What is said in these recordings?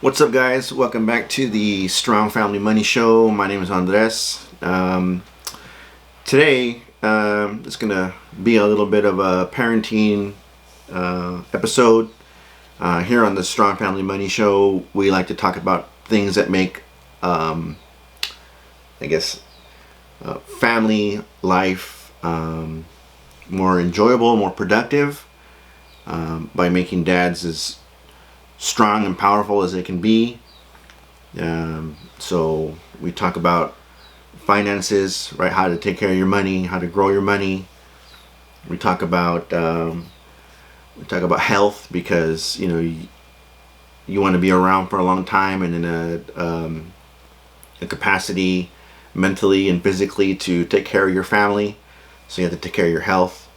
What's up, guys? Welcome back to the Strong Family Money Show. My name is Andres. Today, it's going to be a little bit of a parenting episode. Here on the Strong Family Money Show, we like to talk about things that make, I guess, family life more enjoyable, more productive, by making dads as strong and powerful as they can be. So we talk about finances, right? How to take care of your money, how to grow your money. We talk about health, because you want to be around for a long time and in a capacity mentally and physically to take care of your family. So you have to take care of your health,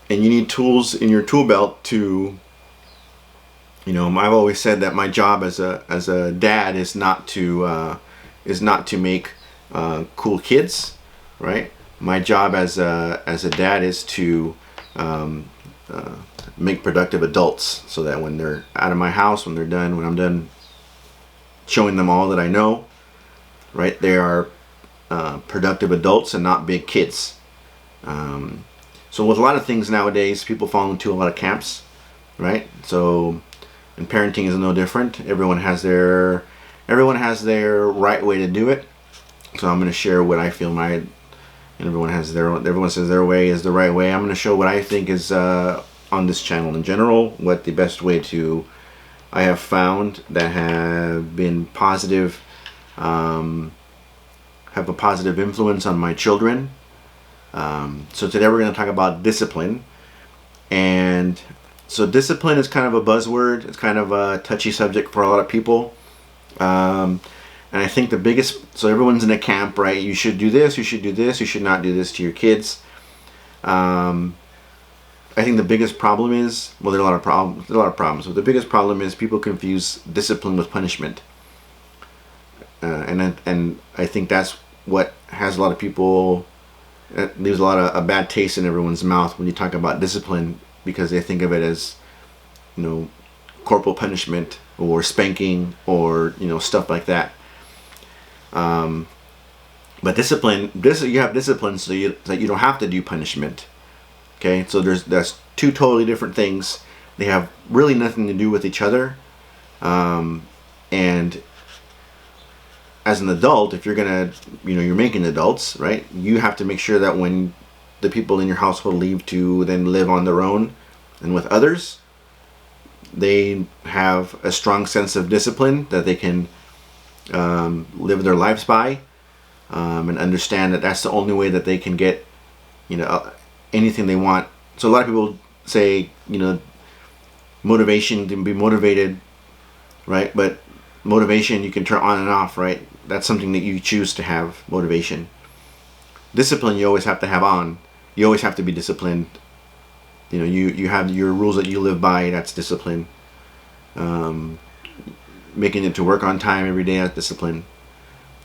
and you need tools in your tool belt to. I've always said that my job as a dad is not to make cool kids, right? My job as a dad is to make productive adults, so that when they're out of my house, when I'm done showing them all that I know, right? They are productive adults and not big kids. So with a lot of things nowadays, people fall into a lot of camps, right? So. And parenting is no different. Everyone has their right way to do it. So I'm going to share what I feel everyone says their way is the right way. I'm going to show what I think is on this channel in general, what the best way I have found that have been positive, have a positive influence on my children. So today we're going to talk about discipline. And so discipline is kind of a buzzword. It's kind of a touchy subject for a lot of people. And I think so everyone's in a camp, right? You should do this, you should do this, you should not do this to your kids. I think the biggest problem is, well, there are a lot of problems, but the biggest problem is people confuse discipline with punishment. And I think that's what has a lot of people, it leaves a bad taste in everyone's mouth when you talk about discipline, because they think of it as, corporal punishment or spanking or, stuff like that. But discipline, you have discipline so that you don't have to do punishment. Okay, so that's two totally different things. They have really nothing to do with each other. And as an adult, if you're you're making adults, right? You have to make sure that when the people in your household leave to then live on their own and with others, they have a strong sense of discipline that they can live their lives by, and understand that that's the only way that they can get anything they want. So a lot of people say motivation, to be motivated, right? But motivation you can turn on and off, right? That's something that you choose to have. Motivation. Discipline you always have to have on. You always have to be disciplined. You have your rules that you live by. That's discipline. Making it to work on time every day, that's discipline.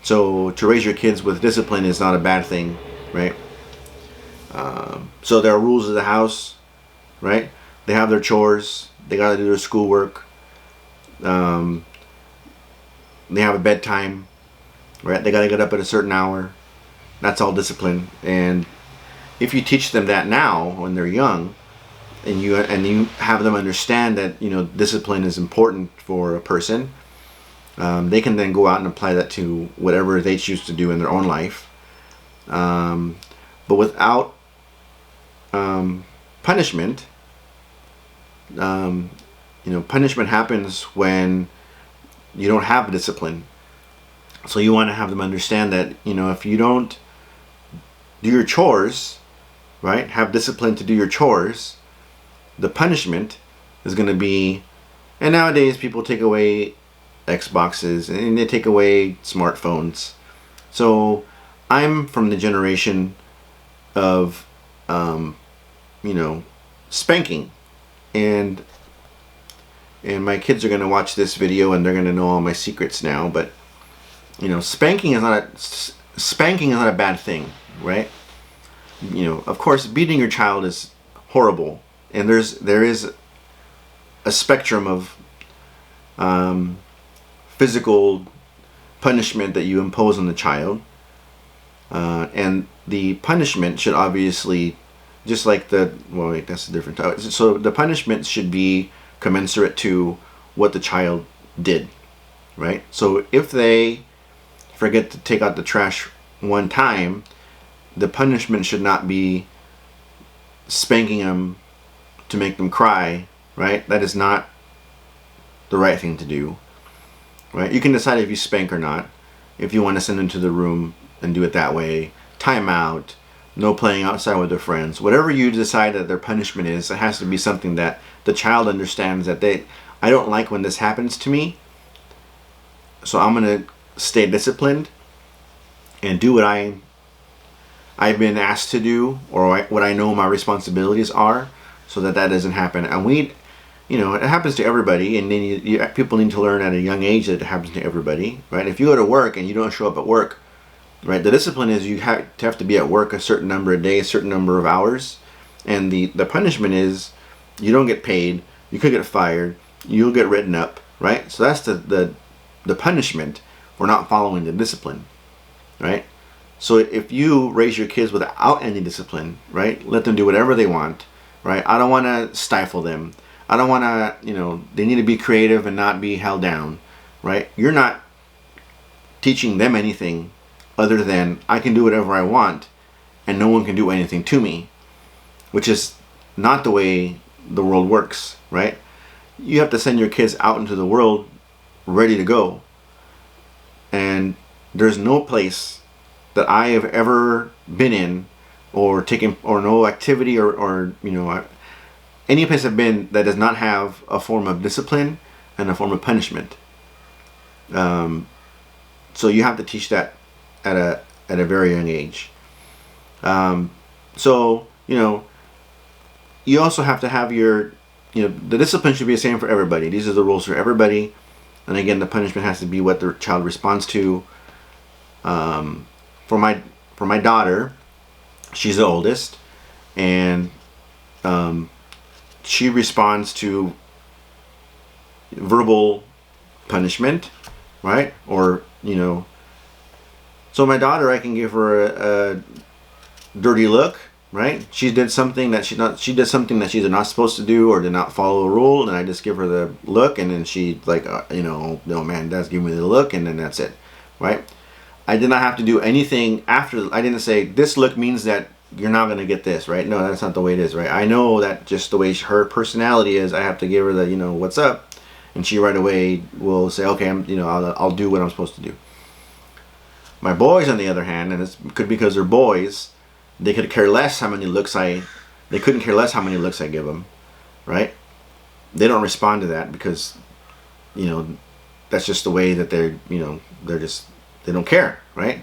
So to raise your kids with discipline is not a bad thing, right? So there are rules of the house, right? They have their chores. They got to do their schoolwork. They have a bedtime, right? They got to get up at a certain hour. That's all discipline. And if you teach them that now when they're young, and you have them understand that discipline is important for a person, they can then go out and apply that to whatever they choose to do in their own life. But without punishment, punishment happens when you don't have discipline. So you want to have them understand that if you don't do your chores, right, have discipline to do your chores, the punishment is going to be, and nowadays people take away Xboxes and they take away smartphones. So I'm from the generation of spanking, and my kids are going to watch this video and they're going to know all my secrets now. But spanking is not a bad thing, right? Of course, beating your child is horrible, and there is a spectrum of physical punishment that you impose on the child. And the punishment should obviously, just like that's a different topic. So the punishment should be commensurate to what the child did, right? So if they forget to take out the trash one time, the punishment should not be spanking them to make them cry, right? That is not the right thing to do, right? You can decide if you spank or not. If you want to send them to the room and do it that way, time out, no playing outside with their friends, whatever you decide that their punishment is, it has to be something that the child understands that I don't like when this happens to me, so I'm going to stay disciplined and do what I've been asked to do, or what I know my responsibilities are, so that doesn't happen. And it happens to everybody, and then people need to learn at a young age that it happens to everybody, right? If you go to work and you don't show up at work, right, the discipline is you have to be at work a certain number of days, a certain number of hours, and the punishment is you don't get paid, you could get fired, you'll get written up, right? So that's the punishment for not following the discipline, right? So if you raise your kids without any discipline, right, let them do whatever they want, right? I don't want to stifle them. I don't want to, they need to be creative and not be held down, right? You're not teaching them anything other than I can do whatever I want and no one can do anything to me, which is not the way the world works, right? You have to send your kids out into the world ready to go. And there's no place that I have ever been in or taken, or no activity or any place I've been that does not have a form of discipline and a form of punishment. So you have to teach that at a very young age. So you also have to have the discipline should be the same for everybody. These are the rules for everybody. And again, the punishment has to be what the child responds to. For my daughter, she's the oldest, and she responds to verbal punishment, right? Or so my daughter, I can give her a dirty look, right? She did something that she's not supposed to do, or did not follow a rule, and I just give her the look, and then she like, no man, Dad's giving me the look, and then that's it, right? I did not have to do anything after. I didn't say this look means that you're not gonna get this, right? No, that's not the way it is, right? I know that just the way her personality is, I have to give her the what's up, and she right away will say, okay, I'll do what I'm supposed to do. My boys, on the other hand, and it could be because they're boys, they could care less how many looks they couldn't care less how many looks I give them, right? They don't respond to that because, that's just the way that they don't care, right?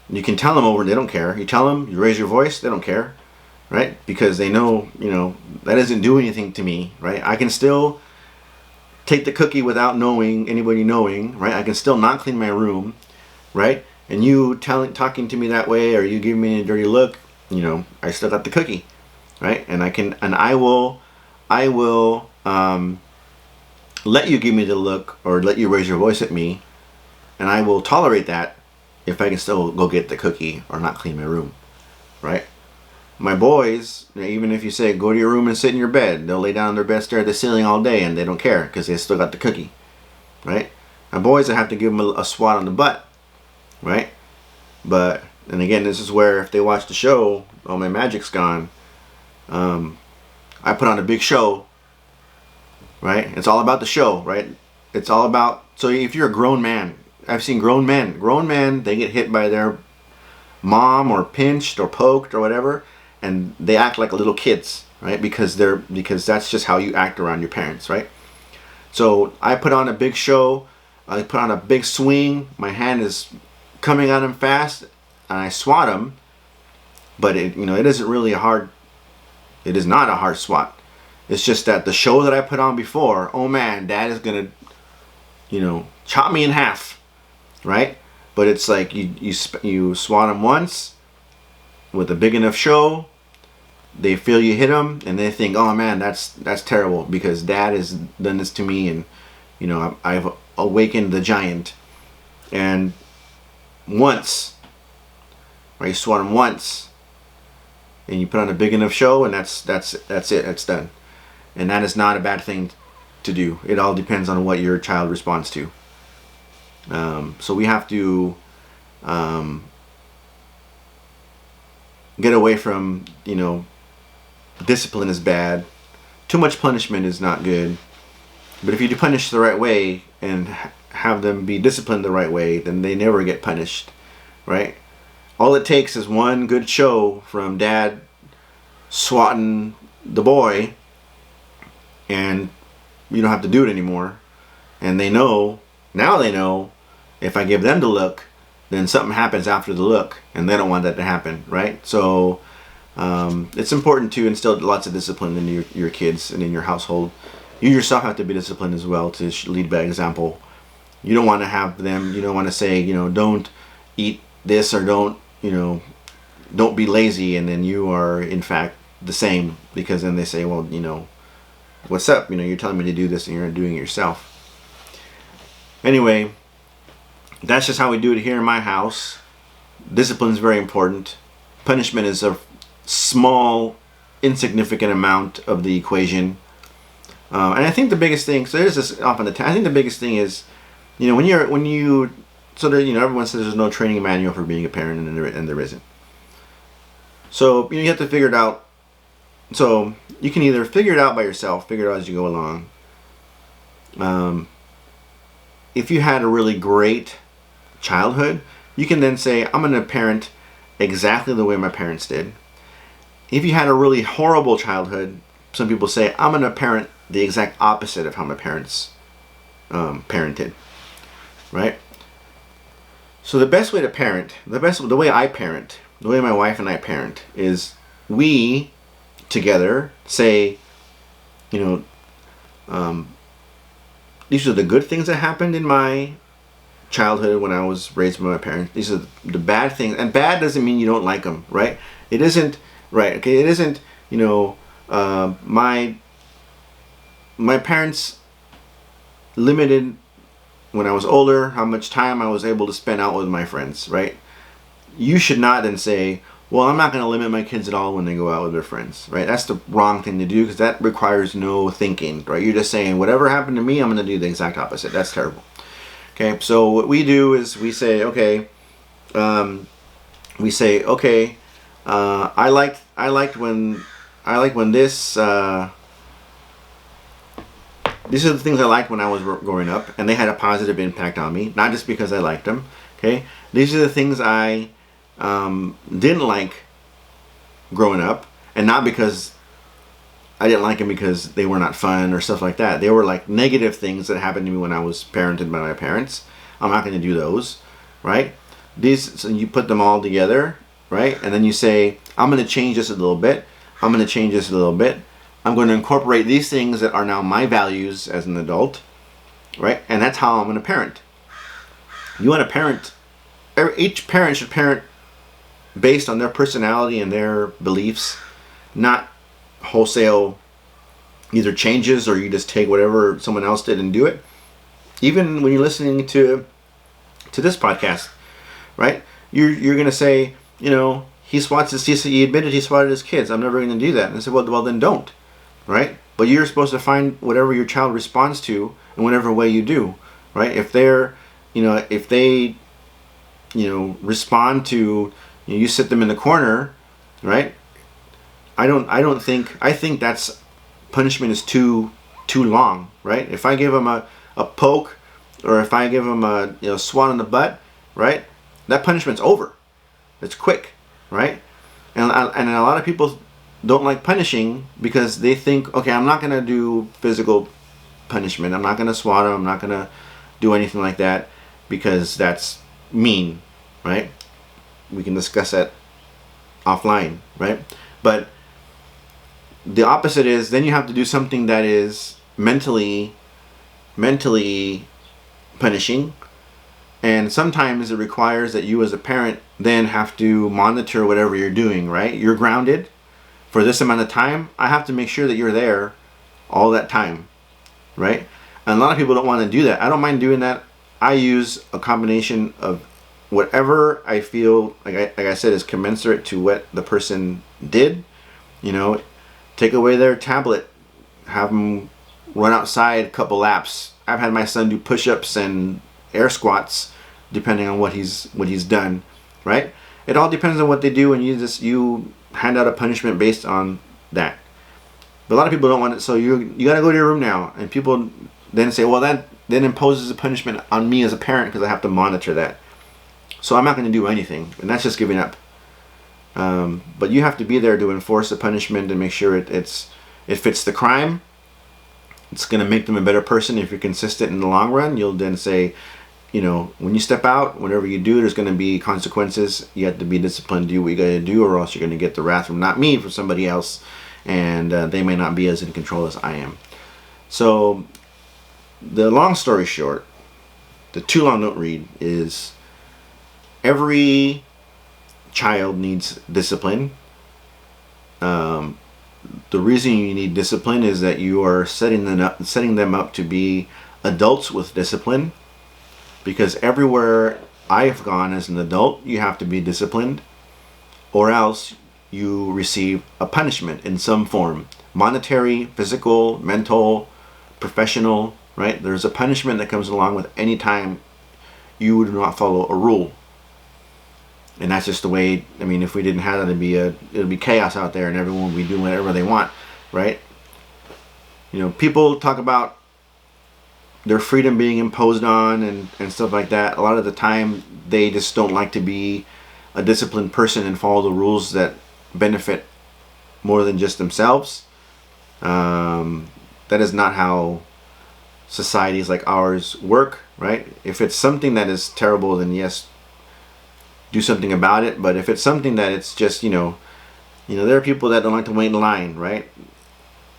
You can tell them over, they don't care. You tell them, you raise your voice, they don't care, right? Because they know, that doesn't do anything to me, right? I can still take the cookie without anybody knowing, right? I can still not clean my room, right? And you talking to me that way, or you giving me a dirty look, I still got the cookie, right? And I will let you give me the look or let you raise your voice at me, and I will tolerate that if I can still go get the cookie or not clean my room, right? My boys, even if you say go to your room and sit in your bed, they'll lay down on their bed, stare at the ceiling all day, and they don't care because they still got the cookie, right? My boys, I have to give them a swat on the butt, right? And again, this is where if they watch the show, all my magic's gone. I put on a big show, right? It's all about the show, right? It's all about, so if you're a grown man, I've seen grown men, they get hit by their mom or pinched or poked or whatever, and they act like little kids, right? Because that's just how you act around your parents, right? So I put on a big show, I put on a big swing, my hand is coming at him fast, and I swat him, but it isn't really it is not a hard swat. It's just that the show that I put on before, oh man, Dad is gonna, chop me in half, right? But it's like you swat them once with a big enough show, they feel you hit them, and they think, oh man, that's terrible because Dad has done this to me, and I've awakened the giant, and once, right? You swat him once, and you put on a big enough show, and that's it. It's done, and that is not a bad thing to do. It all depends on what your child responds to. So we have to get away from, discipline is bad. Too much punishment is not good. But if you punish the right way and have them be disciplined the right way, then they never get punished, right? All it takes is one good show from dad swatting the boy, and you don't have to do it anymore. And now they know, if I give them the look, then something happens after the look, and they don't want that to happen, right? So it's important to instill lots of discipline in your kids and in your household. You yourself have to be disciplined as well to lead by example. You don't want to say, don't eat this, or don't be lazy, and then you are in fact the same, because then they say, well, what's up? You're telling me to do this and you're not doing it yourself. Anyway, that's just how we do it here in my house. Discipline is very important. Punishment is a small, insignificant amount of the equation. And I think the biggest thing, so there's this off on the I think the biggest thing is, everyone says there's no training manual for being a parent, and there isn't. So you have to figure it out. So you can either figure it out by yourself, figure it out as you go along. If you had a really great childhood, you can then say, I'm going to parent exactly the way my parents did. If you had a really horrible childhood, some people say, I'm going to parent the exact opposite of how my parents parented, right? So the best way to parent, the way I parent, the way my wife and I parent, is we together say, these are the good things that happened in my childhood when I was raised by my parents. These are the bad things, and bad doesn't mean you don't like them, right? It isn't, right? Okay, it isn't. My parents limited, when I was older, how much time I was able to spend out with my friends, right? You should not then say, well, I'm not going to limit my kids at all when they go out with their friends, right? That's the wrong thing to do, because that requires no thinking, right? You're just saying, whatever happened to me, I'm going to do the exact opposite. That's terrible. Okay, so what we do is we say, okay, I liked when this, these are the things I liked when I was growing up, and they had a positive impact on me, not just because I liked them. Okay, these are the things I didn't like growing up, and not because I didn't like them because they were not fun or stuff like that. They were like negative things that happened to me when I was parented by my parents. I'm not going to do those, right? So you put them all together, right? And then you say, I'm going to change this a little bit. I'm going to change this a little bit. I'm going to incorporate these things that are now my values as an adult, right? And that's how I'm going to parent. You want to parent, each parent should parent based on their personality and their beliefs, not wholesale either changes, or you just take whatever someone else did and do it. Even when you're listening to this podcast, right? You're going to say, he admitted he swatted his kids. I'm never going to do that. And I said, well, then don't, right? But you're supposed to find whatever your child responds to in whatever way you do, right? If they respond to, you sit them in the corner, right? I think that's punishment is too long, right? If I give them a poke, or if I give them a swat on the butt, right? That punishment's over. It's quick, right? And a lot of people don't like punishing because they think, okay, I'm not gonna do physical punishment. I'm not gonna swat them. I'm not gonna do anything like that because that's mean, right? We can discuss that offline, right? But the opposite is, then you have to do something that is mentally punishing, and sometimes it requires that you as a parent then have to monitor whatever you're doing, right? You're grounded for this amount of time. I have to make sure that you're there all that time, right? And a lot of people don't want to do that. I don't mind doing that. I use a combination of whatever I feel like I said is commensurate to what the person did. You know, take away their tablet, have them run outside a couple laps. I've had my son do push-ups and air squats depending on what he's done, right? It all depends on what they do, and you hand out a punishment based on that. But a lot of people don't want it, so you got to go to your room now. And people then say, well, that then imposes a punishment on me as a parent because I have to monitor that. So I'm not going to do anything, and that's just giving up. But you have to be there to enforce the punishment and make sure it fits the crime. It's going to make them a better person if you're consistent in the long run. You'll then say, you know, when you step out, whatever you do, there's going to be consequences. You have to be disciplined, do what you got to do, or else you're going to get the wrath from not me, from somebody else, and they may not be as in control as I am. So the long story short, the too long don't read is every child needs discipline. The reason you need discipline is that you are setting them up to be adults with discipline. Because everywhere I've gone as an adult, you have to be disciplined, or else you receive a punishment in some form. Monetary, physical, mental, professional, right? There's a punishment that comes along with any time you do not follow a rule. And that's just the way, I mean, if we didn't have that, it'd be chaos out there and everyone would be doing whatever they want, right? You know, people talk about their freedom being imposed on and stuff like that. A lot of the time, they just don't like to be a disciplined person and follow the rules that benefit more than just themselves. That is not how societies like ours work, right? If it's something that is terrible, then yes, do something about it. But if it's something that it's just, you know, there are people that don't like to wait in line, right?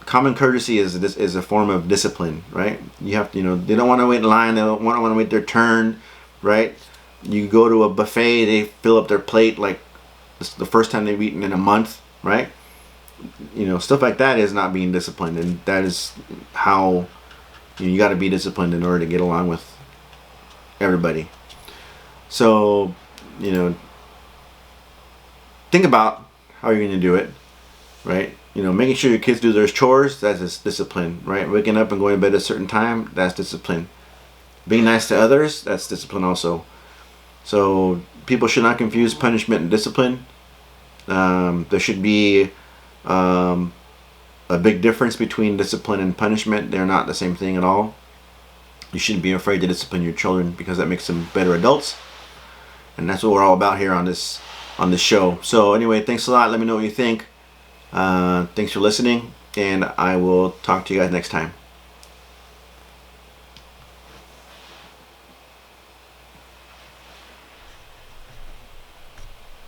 Common courtesy is a form of discipline, right? You have to, they don't want to wait in line. They don't want to wait their turn, right? You go to a buffet, they fill up their plate like it's the first time they've eaten in a month, right? Stuff like that is not being disciplined, and that is how you got to be disciplined in order to get along with everybody. So, think about how you're going to do it, right? Making sure your kids do their chores, that's discipline, right? Waking up and going to bed at a certain time, that's discipline. Being nice to others, that's discipline also. So people should not confuse punishment and discipline. There should be a big difference between discipline and punishment. They're not the same thing at all. You shouldn't be afraid to discipline your children because that makes them better adults. And that's what we're all about here on this show. So anyway, thanks a lot. Let me know what you think. Thanks for listening, and I will talk to you guys next time.